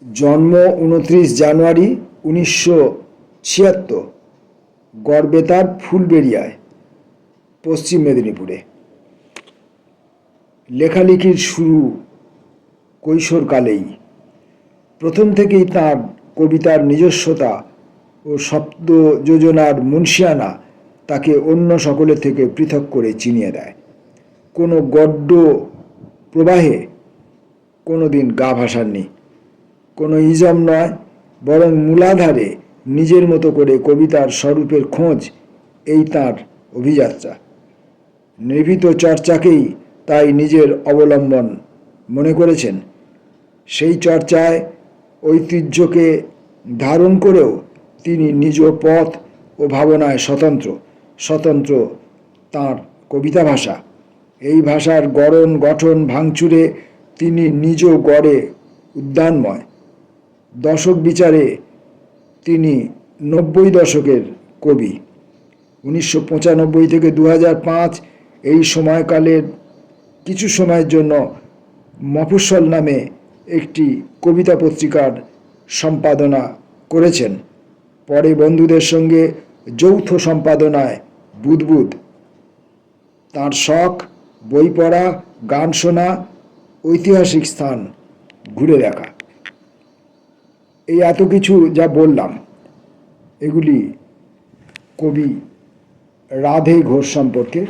জন্ম 29 জানুয়ারি 1976, গড়বেতার ফুলবেড়িয়ায়, পশ্চিম মেদিনীপুরে। লেখালেখির শুরু কৈশোরকালেই। প্রথম থেকেই তাঁর কবিতার নিজস্বতা ও শব্দ যোজনার মুন্সিয়ানা তাকে অন্য সকলের থেকে পৃথক করে চিনিয়ে দেয়। কোনো গদ্য প্রবাহে কোনো দিন গা ভাসাননি, কোনো ইজম নয়, বরং মূলাধারে নিজের মতো করে কবিতার স্বরূপের খোঁজ, এই তাঁর অভিযাত্রা। নিভৃত চর্চাকেই তাই নিজের অবলম্বন মনে করেছেন। সেই চর্চায় ঐতিহ্যকে ধারণ করেও তিনি নিজ পথ ও ভাবনায় স্বতন্ত্র তাঁর কবিতা ভাষা। এই ভাষার গড়ন গঠন ভাঙচুরে তিনি নিজ গড়ে উদ্যানময়। দশক বিচারে তিনি 90 দশকের কবি। 1995 থেকে 2005 এই সময়কালের কিছু সময়ের জন্য মফস্বল নামে একটি কবিতা পত্রিকার সম্পাদনা করেছেন। পরে বন্ধুদের সঙ্গে যৌথ সম্পাদনায় বুদবুদ। তাঁর শখ বই পড়া, গান শোনা, ঐতিহাসিক স্থান ঘুরে দেখা। এই এত কিছু যা বললাম, এগুলি কবি রাধে ঘোষ সম্পর্কে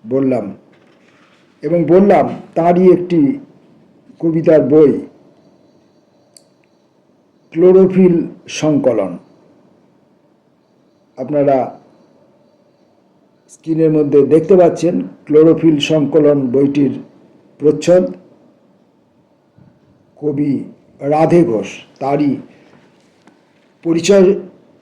বললাম, এবং বললাম তাঁরই একটি কবিতার বই, ক্লোরোফিল সংকলন। আপনারা স্ক্রিনের মধ্যে দেখতে পাচ্ছেন ক্লোরোফিল সংকলন বইটির প্রচ্ছদ। কবি রাধে ঘোষ, তাঁরই পরিচয়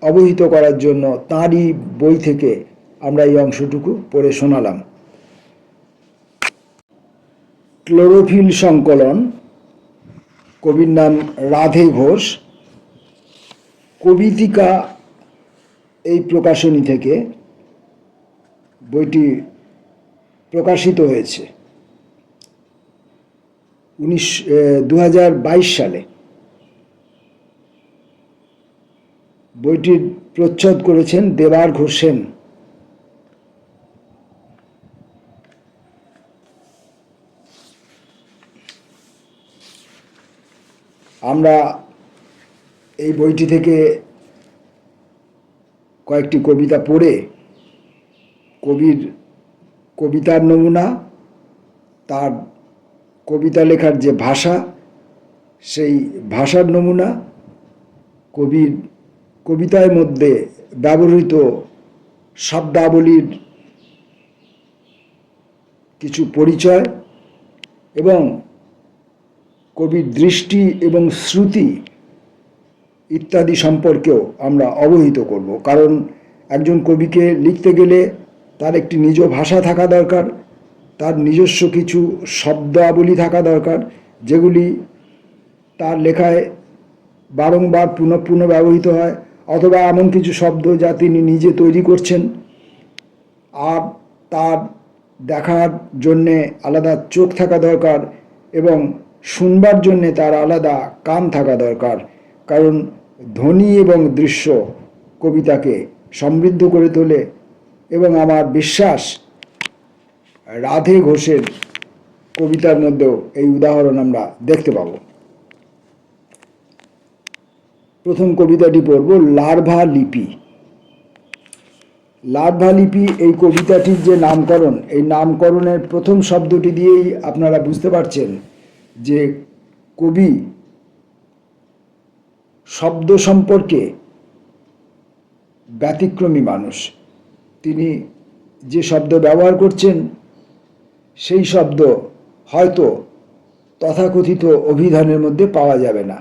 অবহিত করার জন্য তাঁরই বই থেকে আমরা এই অংশটুকু পড়ে শোনালাম। ক্লোরোফিল সংকলন, কবির নাম রাধে ঘোষ। কবিতিকা এই প্রকাশনী থেকে বইটি প্রকাশিত হয়েছে 2022 সালে। বইটির প্রচ্ছদ করেছেন দেবার ঘোষেন। আমরা এই বইটি থেকে কয়েকটি কবিতা পড়ে কবির কবিতার নমুনা, তার কবিতা লেখার যে ভাষা, সেই ভাষার নমুনা, কবির কবিতার মধ্যে ব্যবহৃত শব্দাবলীর কিছু পরিচয় এবং কবির দৃষ্টি এবং শ্রুতি ইত্যাদি সম্পর্কেও আমরা অবহিত করব। কারণ একজন কবিকে লিখতে গেলে তার একটি নিজ ভাষা থাকা দরকার, তার নিজস্ব কিছু শব্দাবলী থাকা দরকার, যেগুলি তার লেখায় বারংবার পুনঃ ব্যবহৃত হয়, অথবা এমন কিছু শব্দ যা তিনি নিজে তৈরি করছেন। আর তার দেখার জন্যে আলাদা চোখ থাকা দরকার এবং শুনবার জন্যে তার আলাদা কান থাকা দরকার। কারণ ধ্বনি এবং দৃশ্য কবিতাকে সমৃদ্ধ করে তোলে, এবং আমার বিশ্বাস রাধে ঘোষের কবিতার মধ্যেও এই উদাহরণ আমরা দেখতে পাব। প্রথম কবিতাটি পড়ব, লার্ভা লিপি। লার্ভা লিপি এই কবিতাটির যে নামকরণ, এই নামকরণের প্রথম শব্দটি দিয়েই আপনারা বুঝতে পারছেন যে কবি শব্দ সম্পর্কে ব্যতিক্রমী মানুষ। তিনি যে শব্দ ব্যবহার করছেন সেই শব্দ হয়তো তথাকথিত অভিধানের মধ্যে পাওয়া যাবে না।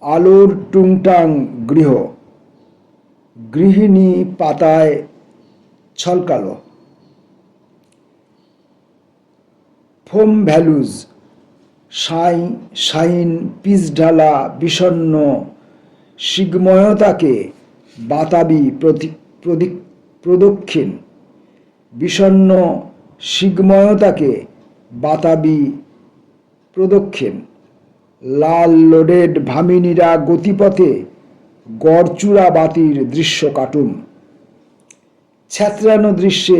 আলোর টুংটাং গৃহ, গৃহিণী পাতায় ছলকালো, ফোম ভ্যালুজ, শাইন পিচঢালা বিষণ্ণ সিগ্ময়তাকে বাতাবি প্রদক্ষিণ, বিষণ্ণ সিগ্ময়তাকে বাতাবি প্রদক্ষিণ, লাল লোডেড ভামিনীরা গতিপথে গড়চূড়া বাতির দৃশ্য কাটুন। ছ্যাঁতরানো দৃশ্যে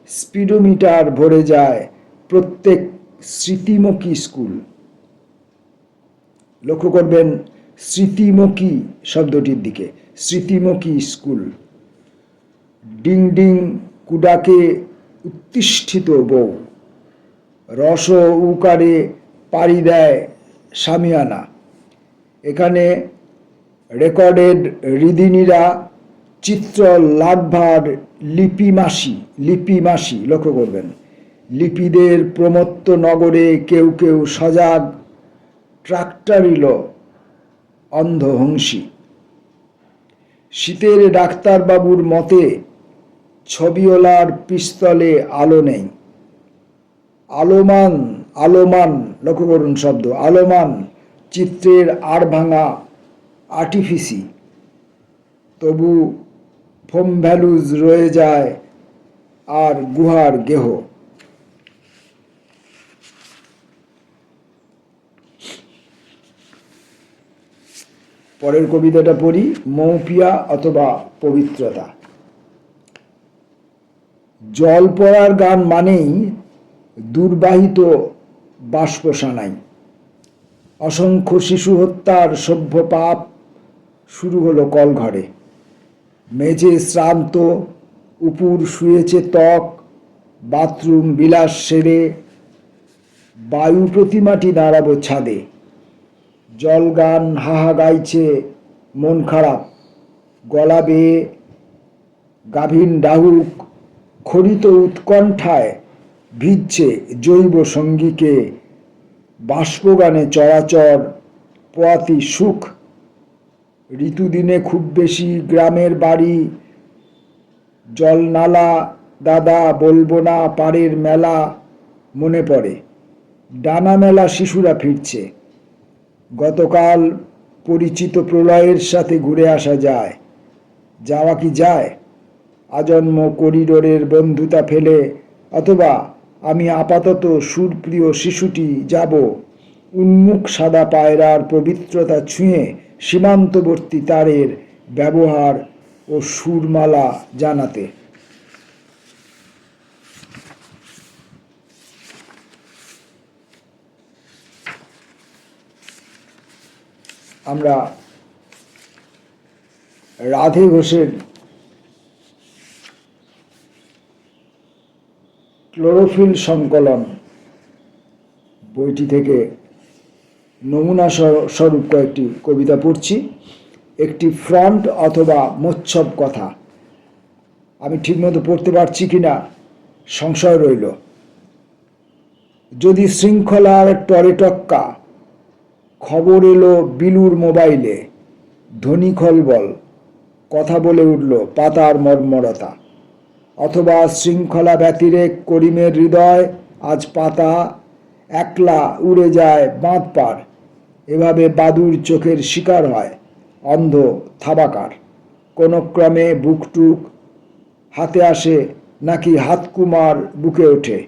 স্পিডোমিটার ভরে যায় প্রত্যেক স্মৃতিমুখী স্কুল। লক্ষ্য করবেন স্মৃতিমুখী শব্দটির দিকে, স্মৃতিমুখী স্কুল। ডিং ডিং কুডাকে উত্তিষ্ঠিত বউ, রস উকারে পাড়ি দেয় সামিয়ানা। এখানে রেকর্ডেড হৃদিনীরা চিত্র লাটভার লিপিমাসি লক্ষ্য করবেন। লিপিদের প্রমত্ত নগরে কেউ কেউ সজাগ ট্রাক্টরিল অন্ধহংসী। শীতের ডাক্তারবাবুর মতে ছবিওয়ালার পিস্তলে আলো নেই। আলোমান লক্ষ্য করুন শব্দ, আলোমান চিত্রের আড় ভাঙা আর্টিফিসি, তবু ফোম ভ্যালুজ রয়ে যায় আর গুহার গেহ। পরের কবিতাটা পড়ি, মৌপিয়া অথবা পবিত্রতা। জল পড়ার গান মানেই দুর্বাহিত বাষ্পসানাই। অসংখ্য শিশু হত্যার সভ্য পাপ শুরু হলো কলঘরে। মেঝে শ্রান্ত, উপর শুয়েছে ত্বক, বাথরুম বিলাস সেরে বায়ু প্রতিমাটি দাঁড়াবো ছাদে। জল গান হাহা গাইছে মন খারাপ, গলা বেয়ে গাভীন ডাহুক খরিত উৎকণ্ঠায় ভিজছে জৈব সঙ্গীকে বাষ্পগানে চরাচর পোয়াতি সুখ। ঋতুদিনে খুব বেশি গ্রামের বাড়ি, জলনালা দাদা বলবো না পাড়ের মেলা মনে পড়ে। ডানা মেলা শিশুরা ফিরছে। গতকাল পরিচিত প্রলয়ের সাথে ঘুরে আসা যায়, যাওয়া কি যায় আজন্ম করিডোরের বন্ধুতা ফেলে, অথবা আমি আপাতত সুরপ্রিয় শিশুটি যাব উন্মুখ সাদা পায়রার পবিত্রতা ছুঁয়ে সীমান্তবর্তী তারের ব্যবহার ও সুরমালা জানাতে। আমরা রাধে ঘোষের ক্লোরোফিল সংকলন বইটি থেকে নমুনা স্বরূপ কয়েকটি কবিতা পড়ছি। একটি ফ্রন্ট অথবা মোচ্ছব কথা। আমি ঠিকমতো পড়তে পারছি কিনা সংশয় রইল। যদি শৃঙ্খলার টরেটক্কা, খবর এলো বিলুর মোবাইলে, ধ্বনি খলবল, কথা বলে উঠল পাতার মর্মরতা। অথবা শৃঙ্খলা ব্যতিরেক করিমের হৃদয়, আজ পাতা একলা উড়ে যায় বাঁধ পার। এভাবে বাদুর চোখের শিকার হয় অন্ধ থাবাকার। কোনো ক্রমে বুকটুক হাতে আসে নাকি হাতকুমার বুকে ওঠে।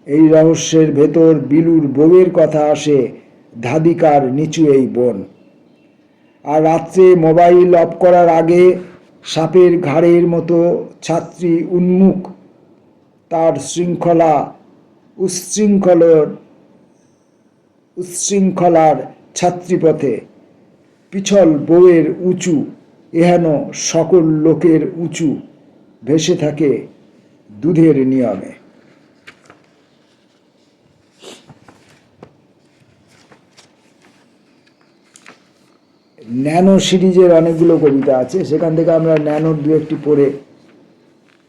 এই রহস্যের ভেতর বিলুর বউয়ের কথা আসে, ধাদিকার নিচু এই বন। আর রাত্রে মোবাইল অফ করার আগে সাপের ঘাড়ের মতো ছাত্রী উন্মুখ, তার উচ্ছৃঙ্খলার ছাত্রীপথে। পিছল বউয়ের উঁচু, এহেন সকল লোকের উঁচু ভেসে থাকে দুধের নিয়মে। ন্যানো সিরিজের অনেকগুলো কবিতা আছে, সেখান থেকে আমরা ন্যানোর দু একটি পড়ে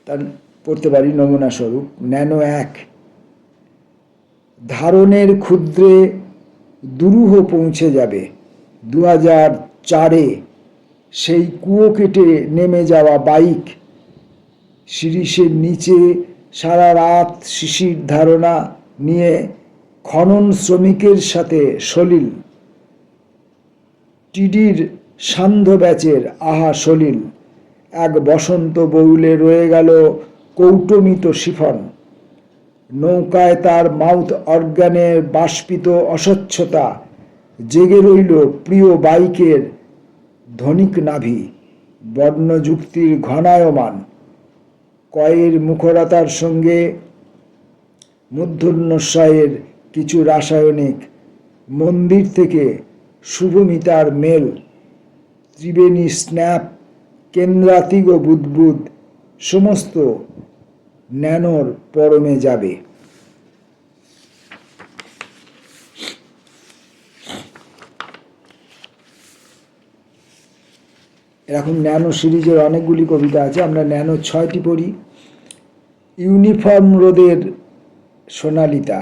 তার পড়তে পারি নমুনা স্বরূপ। ন্যানো এক। ধারণের ক্ষুদ্রে দুরূহ পৌঁছে যাবে 2004-এ সেই কুয়ো কেটে নেমে যাওয়া বাইক। শিরিষের নিচে সারা রাত শিশির ধারণা নিয়ে খনন শ্রমিকের সাথে সলিল। টিডির সান্ধ্য ব্যাচের আহা সলিল। এক বসন্ত বউলে রয়ে গেল কৌটমিত শিফন। নৌকায় তার মাউথ অর্গানে বাষ্পিত অস্বচ্ছতা, জেগে রইল প্রিয় বাইকের ধনিক নাভি, বর্ণযুক্তির ঘনায়মান কয়ের মুখরতার সঙ্গে মূর্ধন্যস্বয়ের কিছু রাসায়নিক, মন্দির থেকে শুভমিতার মেল, ত্রিবেণী স্ন্যাপ, কেন্দ্রাতিগ বুদ্বুদ সমস্ত ন্যানোর পরমে যাবে। এরকম ন্যানো সিরিজের অনেকগুলি কবিতা আছে, আমরা ন্যানো 6টি পড়ি। ইউনিফর্ম রোদের সোনালিতা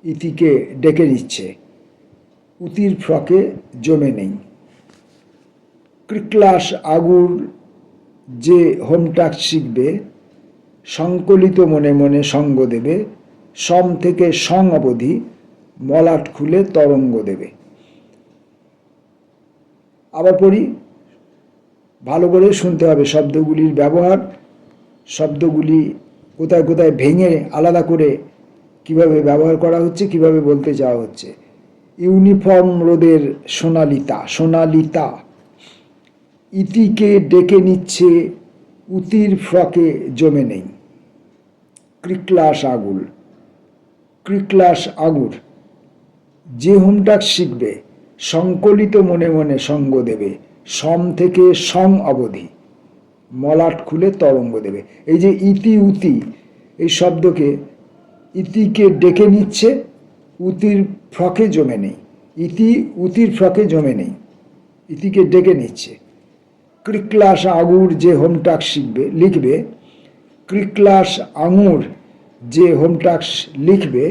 ইতিকে ডেকে নিচ্ছে, উতির ফ্রকে জমে নেই। ক্রিক্লাস আগুর যে হোমটাস্ক শিখবে, সংকলিত মনে মনে সঙ্গ দেবে, সম থেকে সং অবধি মলাট খুলে তরঙ্গ দেবে। আবার পড়ি, ভালো করে শুনতে হবে শব্দগুলির ব্যবহার, শব্দগুলি কোথায় কোথায় ভেঙে আলাদা করে কিভাবে ব্যবহার করা হচ্ছে, কিভাবে বলতে চাওয়া হচ্ছে। ইউনিফর্ম রোদের সোনালিতা, সোনালিতা ইতিকে ডেকে নিচ্ছে, উতির ফ্রকে জমে নেই। ক্রিক্লাস আগুর, ক্রিক্লাস আগুর যে হোমটাস্ক শিখবে, সংকলিত মনে মনে সঙ্গ দেবে, সম থেকে সং অবধি মলাট খুলে তরঙ্গ দেবে। এই যে ইতি উতি, এই শব্দকে ইতিকে ডেকে নিচ্ছে, উতির ফ্রকে জমে নেই। ইতি উতির ফ্রকে জমে নেই, ইতিকে ডেকে নিচ্ছে। ক্রিক্লাস আঙুর যে হোমটাস্ক শিখবে লিখবে, ক্রিক্লাস আঙুর যে হোমটাস্ক লিখবে,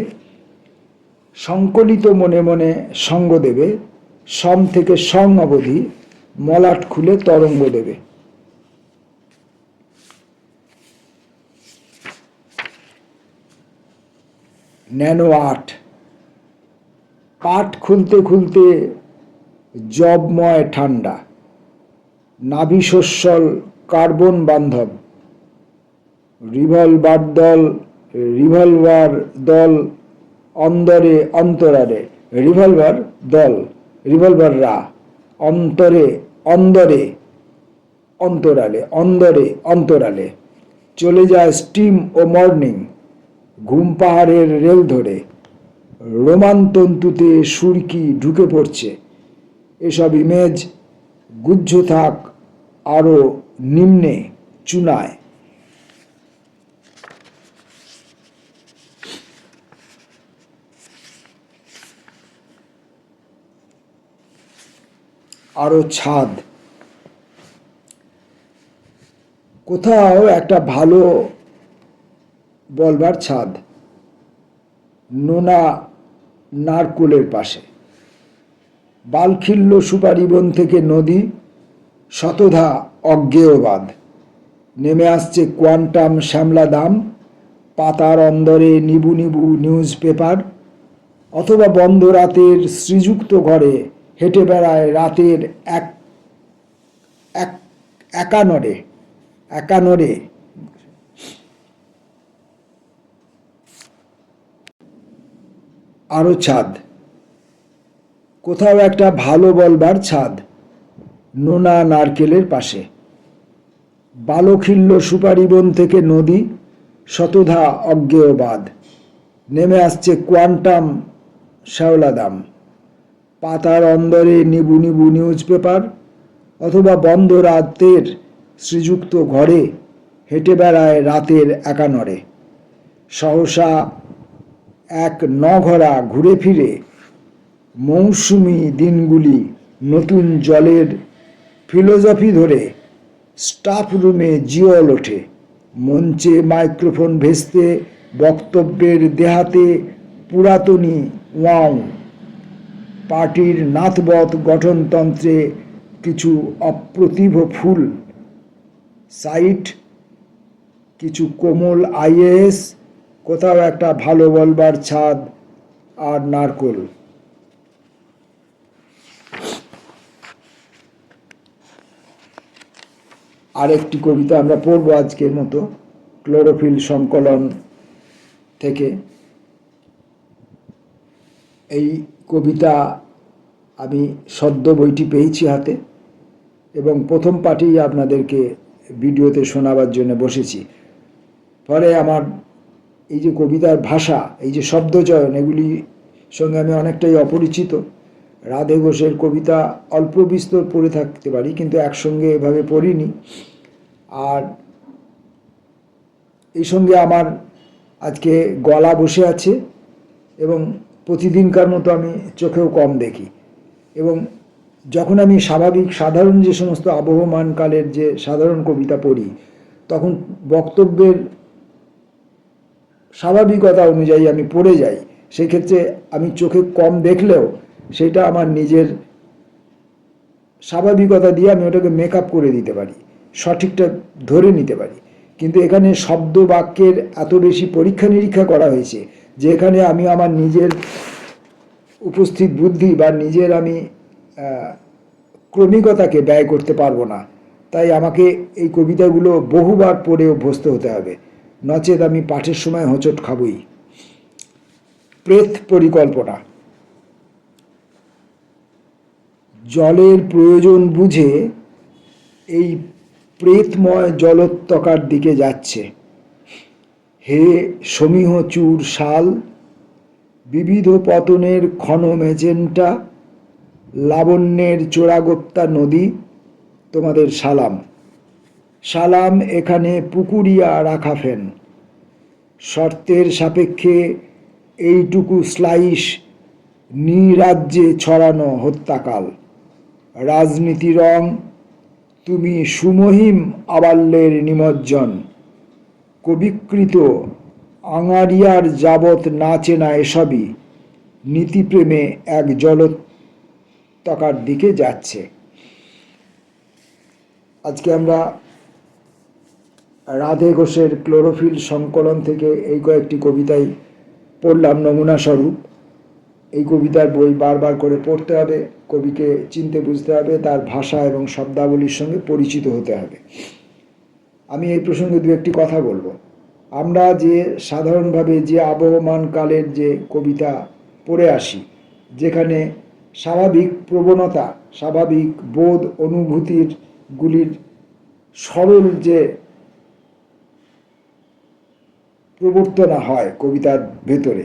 সংকলিত মনে মনে সঙ্গ দেবে, সম থেকে সং অবধি মলাট খুলে তরঙ্গ দেবে। ন্যানো আর্ট, পাট খুলতে খুলতে জবময় ঠান্ডা, নাভিশস্যল কার্বন বান্ধব, রিভলভার দল অন্দরে অন্তরালে, রিভলভাররা অন্দরে অন্তরালে চলে যায় স্টিম ও মর্নিং, ঘুম পাহাড়ের রেল ধরে, রোমান তন্তুতে সুরকি ঢুকে পড়ছে। এসব ইমেজ গুহ্য থাক আরো নিম্নে চুনায়। আরো ছাদ, কোথাও একটা ভালো বলবার ছাদ, নোনা নারকোলের পাশে, বালখিল্য সুপারি বন থেকে নদী, শতধা অজ্ঞেয়বাদ, নেমে আসছে কোয়ান্টাম শ্যামলা দাম, পাতার অন্দরে নিবু নিবু নিউজ পেপার, অথবা বন্ধ রাতের শ্রীযুক্ত ঘরে হেঁটে বেড়ায় রাতের একানরে আরো ছাদ, কোথাও একটা ভালো বলবার ছাদ, নোনা নারকেলের পাশে, বালখিল্য সুপারি বন থেকে নদী, শতধা অজ্ঞেয়বাদ, নেমে আসছে কোয়ান্টাম শ্যাওলাদাম, পাতার অন্দরে নিবু নিবু নিউজ পেপার, অথবা বন্ধ রাতের শ্রীযুক্ত ঘরে হেঁটে বেড়ায় রাতের একানরে। সহসা এক নঘরা ঘুরে ফিরে মৌসুমি দিনগুলি নতুন জলের ফিলোজফি ধরে, স্টাফ রুমে জিওল ওঠে, মঞ্চে মাইক্রোফোন ভেস্তে বক্তব্যের দেহাতে পুরাতনী ওয়াও, পার্টির নাথবৎ গঠনতন্ত্রে কিছু অপ্রতিভ ফুল, সাইট কিছু কোমল আইএএস, কোথাও একটা ভালো বলবার ছাদ আর নারকোল। আরেকটি কবিতা আমরা পড়ব আজকের মতো, ক্লোরোফিল সংকলন থেকে এই কবিতা আমি সদ্য বইটি পেয়েছি হাতে এবং প্রথম পাঠেই আপনাদেরকে ভিডিওতে শোনাবার জন্য বসেছি। ফলে আমার এই যে কবিতার ভাষা, এই যে শব্দচয়ন, এগুলি সঙ্গে আমি অনেকটাই অপরিচিত। রাধে ঘোষের কবিতা অল্প বিস্তর পড়ে থাকতে পারি, কিন্তু একসঙ্গে এভাবে পড়িনি। আর এই সঙ্গে আমার আজকে গলা বসে আছে এবং প্রতিদিনকার মতো আমি চোখেও কম দেখি, এবং যখন আমি সাধারণ যে সমস্ত আবহমান কালের যে সাধারণ কবিতা পড়ি, তখন বক্তব্যের স্বাভাবিকতা অনুযায়ী আমি পড়ে যাই। সেক্ষেত্রে আমি চোখে কম দেখলেও সেটা আমার নিজের স্বাভাবিকতা দিয়ে আমি ওটাকে মেকআপ করে দিতে পারি, সঠিকটা ধরে নিতে পারি। কিন্তু এখানে শব্দ বাক্যের এত বেশি পরীক্ষা নিরীক্ষা করা হয়েছে যে এখানে আমি আমার নিজের উপস্থিত বুদ্ধি বা নিজের আমি ক্রমিকতাকে ব্যয় করতে পারবো না। তাই আমাকে এই কবিতাগুলো বহুবার পড়ে অভ্যস্ত হতে হবে, নচেত আমি পাঠের সময় হোঁচট খাবই। প্রেত পরিকল্পনা। জলের প্রয়োজন বুঝে এই প্রেতময় জলোত্তকার দিকে যাচ্ছে। হে সমীহ চূড় শাল, বিবিধ পতনের ক্ষণ মেজেন্টা, লাবণ্যের চোরাগোপ্তা নদী, তোমাদের সালাম। সালাম এখানে পুকুরিয়া রাখা ফেন। শর্তের সাপেক্ষে এইটুকু স্লাইস নিরাজ্যে ছড়ানো হত্যাকাল। রাজনীতি রং, তুমি সুমহিম আবাল্যের নিমজ্জন। কবিকৃত আঙারিয়ার যাবৎ না চেনা এসবই নীতিপ্রেমে এক জলোত্তকার দিকে যাচ্ছে। আজকে আমরা রাধে ঘোষের ক্লোরোফিল সংকলন থেকে এই কয়েকটি কবিতাই পড়লাম নমুনা স্বরূপ। এই কবিতার বই বারবার করে পড়তে হবে, কবিকে চিনতে বুঝতে হবে, তার ভাষা এবং শব্দাবলীর সঙ্গে পরিচিত হতে হবে। আমি এই প্রসঙ্গে দু একটি কথা বলবো। আমরা যে সাধারণভাবে যে আবহমান কালের যে কবিতা পড়ে আসি, যেখানে স্বাভাবিক প্রবণতা, স্বাভাবিক বোধ অনুভূতির গুলির সরল যে প্রবর্তনা হয় কবিতার ভেতরে,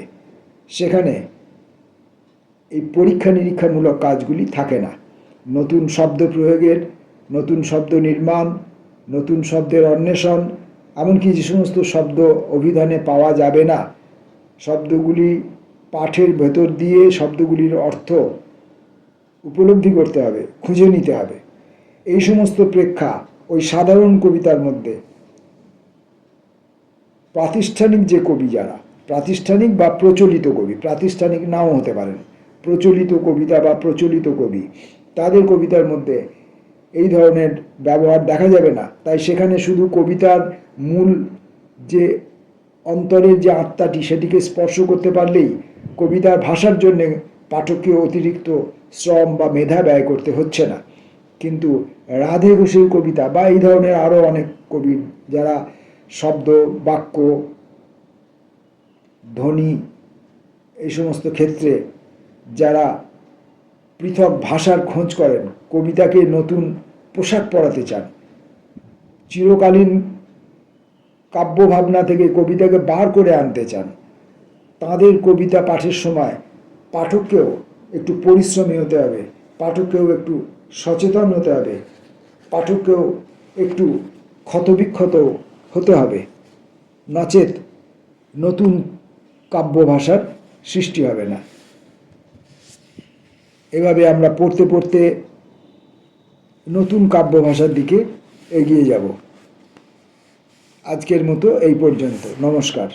সেখানে এই পরীক্ষা নিরীক্ষামূলক কাজগুলি থাকে না। নতুন শব্দ প্রয়োগের, নতুন শব্দ নির্মাণ, নতুন শব্দের অন্বেষণ, এমনকি যে সমস্ত শব্দ অভিধানে পাওয়া যাবে না, শব্দগুলি পাঠের ভেতর দিয়ে শব্দগুলির অর্থ উপলব্ধি করতে হবে, খুঁজে নিতে হবে। এই সমস্ত প্রেক্ষা ওই সাধারণ কবিতার মধ্যে প্রাতিষ্ঠানিক যে কবি, যারা প্রাতিষ্ঠানিক বা প্রচলিত কবি, প্রাতিষ্ঠানিক নাও হতে পারেন, প্রচলিত কবিতা বা প্রচলিত কবি, তাদের কবিতার মধ্যে এই ধরনের ব্যবহার দেখা যাবে না। তাই সেখানে শুধু কবিতার মূল যে অন্তরের যে আত্মাটি, সেটিকে স্পর্শ করতে পারলেই কবিতার ভাষার জন্য পাঠককে অতিরিক্ত শ্রম বা মেধা ব্যয় করতে হচ্ছে না। কিন্তু রাধে ঘোষের কবিতা বা এই ধরনের আরও অনেক কবি, যারা শব্দ বাক্য ধ্বনি এই সমস্ত ক্ষেত্রে যারা পৃথক ভাষার খোঁজ করেন, কবিতাকে নতুন পোশাক পরাতে চান, চিরকালীন কাব্যভাবনা থেকে কবিতাকে বার করে আনতে চান, তাদের কবিতা পাঠের সময় পাঠককেও একটু পরিশ্রমী হতে হবে, পাঠককেও একটু সচেতন হতে হবে, পাঠককেও একটু ক্ষতবিক্ষত হতে হবে, নচেত নতুন কাব্য ভাষার সৃষ্টি হবে না। এভাবে আমরা পড়তে পড়তে নতুন কাব্য ভাষার দিকে এগিয়ে যাব। আজকের মতো এই পর্যন্ত। নমস্কার।